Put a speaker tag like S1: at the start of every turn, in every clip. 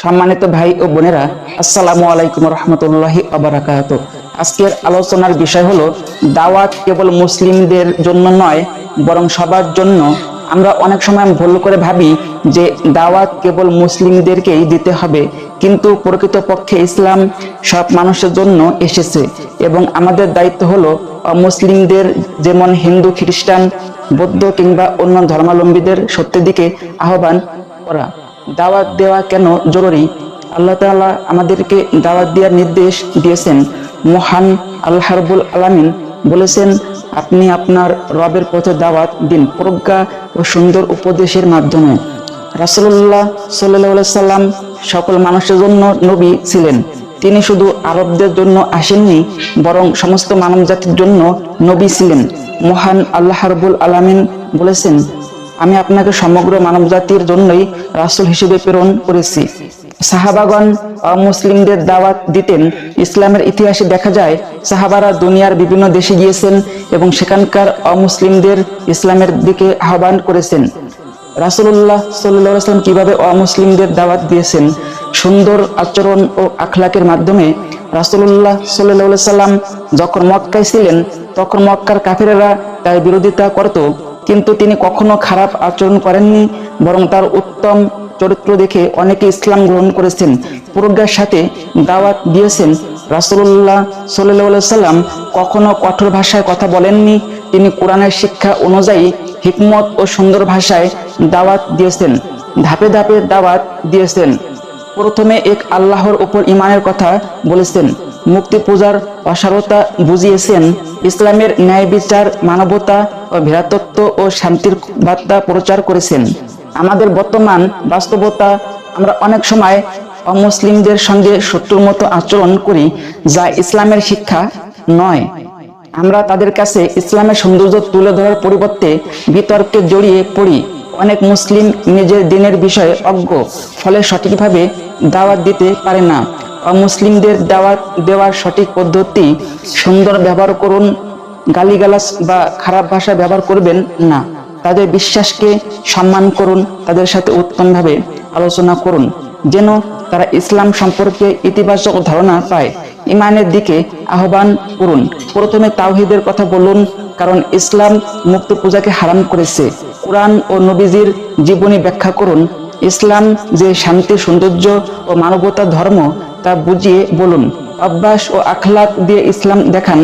S1: সম্মানিত ভাই ও বোনেরা, আসসালামু আলাইকুম রহমতুল্লাহি ওয়া বারাকাতুহু। আজকের আলোচনার বিষয় হলো দাওয়াত কেবল মুসলিমদের জন্য নয় বরং সবার জন্য। আমরা অনেক সময় ভুল করে ভাবি যে দাওয়াত কেবল মুসলিমদেরকেই দিতে হবে, কিন্তু প্রকৃতপক্ষে ইসলাম সব মানুষের জন্য এসেছে এবং আমাদের দায়িত্ব হলো অমুসলিমদের, যেমন হিন্দু, খ্রিস্টান, বৌদ্ধ কিংবা অন্য ধর্মাবলম্বীদের সত্যের দিকে আহ্বান করা। দাওয়াত দেওয়া কেন জরুরি? আল্লাহ তাআলা আমাদেরকে দাওয়াত দেওয়ার নির্দেশ দিয়েছেন। মহান আল্লাহ রাব্বুল আলামিন বলেছেন, আপনি আপনার রবের পথে দাওয়াত দিন প্রজ্ঞা ও সুন্দর উপদেশের মাধ্যমে। রাসূলুল্লাহ সাল্লাল্লাহু আলাইহি সাল্লাম সকল মানুষের জন্য নবী ছিলেন। তিনি শুধু আরবদের জন্য আসেননি, বরং সমস্ত মানব জাতির জন্য নবী ছিলেন। মহান আল্লাহ রাব্বুল আলামিন বলেছেন, আমি আপনাকে সমগ্র মানব জাতির জন্যই রাসূল হিসেবে প্রেরণ করেছি। সাহাবাগণ মুসলিমদের দাওয়াত দিতেন। ইসলামের ইতিহাসে দেখা যায় সাহাবারা দুনিয়ার বিভিন্ন দেশে গিয়েছেন এবং সেখানকার অমুসলিমদের ইসলামের দিকে আহ্বান করেছেন। রাসূলুল্লাহ সাল্লাল্লাহু আলাইহি ওয়াসাল্লাম কিভাবে অমুসলিমদের দাওয়াত দিয়েছেন? সুন্দর আচরণ ও আখলাকের মাধ্যমে। রাসূলুল্লাহ সাল্লাল্লাহু আলাইহি ওয়াসাল্লাম যখন মক্কায় ছিলেন তখন মক্কার কাফেরেরা তার বিরোধিতা করত, কিন্তু তিনি কখনো খারাপ আচরণ করেননি, বরং তার উত্তম চরিত্র দেখে অনেকে ইসলাম গ্রহণ করেছেন, প্রজ্ঞার সাথে দাওয়াত দিয়েছেন। রাসূলুল্লাহ সাল্লাল্লাহু আলাইহি ওয়াসাল্লাম কখনো কঠোর ভাষায় কথা বলেননি। তিনি কোরআনের শিক্ষা অনুযায়ী হিকমত ও সুন্দর ভাষায় দাওয়াত দিয়েছেন, ধাপে ধাপে দাওয়াত দিয়েছেন। প্রথমে এক আল্লাহর উপর ঈমানের কথা বলেছেন, মুক্তি পূজার অসারতা বুঝিয়েছেন, ইসলামের ন্যায় বিচার, মানবতা ও ভ্রাতৃত্ব ও শান্তির বার্তা প্রচার করেছেন। আমাদের বর্তমান বাস্তবতা, আমরা অনেক সময় অমুসলিমদের সঙ্গে শত্রুর মতো আচরণ করি, যা ইসলামের শিক্ষা নয়। আমরা তাদের কাছে ইসলামের সৌন্দর্য তুলে ধরার পরিবর্তে বিতর্কে জড়িয়ে পড়ি। অনেক মুসলিম নিজের দিনের বিষয়ে অজ্ঞ, ফলে সঠিকভাবে দাওয়াত দিতে পারে না। অমুসলিমদের দাওয়াত দেওয়ার সঠিক পদ্ধতি: সুন্দর ব্যবহার করুন, গালিগালাজ বা খারাপ ভাষা ব্যবহার করবেন না। তাদের বিশ্বাসকে সম্মান করুন, তাদের সাথে উত্তমভাবে আলোচনা করুন, যেন তারা ইসলাম সম্পর্কে ইতিবাচক ধারণা পায়। ঈমানের দিকে আহ্বান করুন। প্রথমে তাওহীদের কথা বলুন, কারণ ইসলাম মুক্তি পূজাকে হারাম করেছে। কোরআন ও নবীজির জীবনী ব্যাখ্যা করুন। ইসলাম যে শান্তি, সৌন্দর্য ও মানবতার ধর্ম তা বুঝিয়ে বলুন। অভ্যাস ও আখলাক দিয়ে ইসলাম দেখান।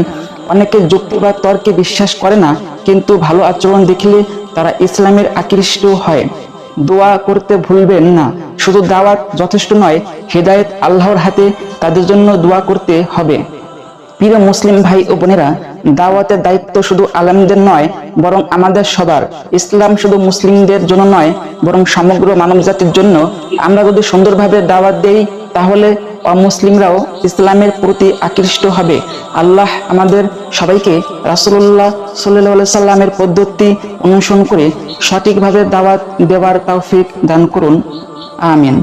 S1: অনেকে যুক্তি বা তর্কে বিশ্বাস করে না, কিন্তু ভালো আচরণ দেখলে তারা ইসলামের আকৃষ্ট হয়। দোয়া করতে ভুলবেন না। শুধু দাওয়াত যথেষ্ট নয়, হেদায়েত আল্লাহর হাতে, তাদের জন্য দোয়া করতে হবে। প্রিয় মুসলিম ভাই ও বোনেরা, দাওয়াতের দায়িত্ব শুধু আলেমদের নয়, বরং আমাদের সবার। ইসলাম শুধু মুসলিমদের জন্য নয়, বরং সমগ্র মানব জাতির জন্য। আমরা যদি সুন্দরভাবে দাওয়াত দেই, তাহলে অমুসলিমরাও ইসলামের প্রতি আকৃষ্ট হবে। আল্লাহ আমাদের সবাইকে রাসূলুল্লাহ সাল্লাল্লাহু আলাইহি সাল্লামের পদ্ধতি অনুসরণ করে সঠিকভাবে দাওয়াত দেওয়ার তৌফিক দান করুন। আমিন।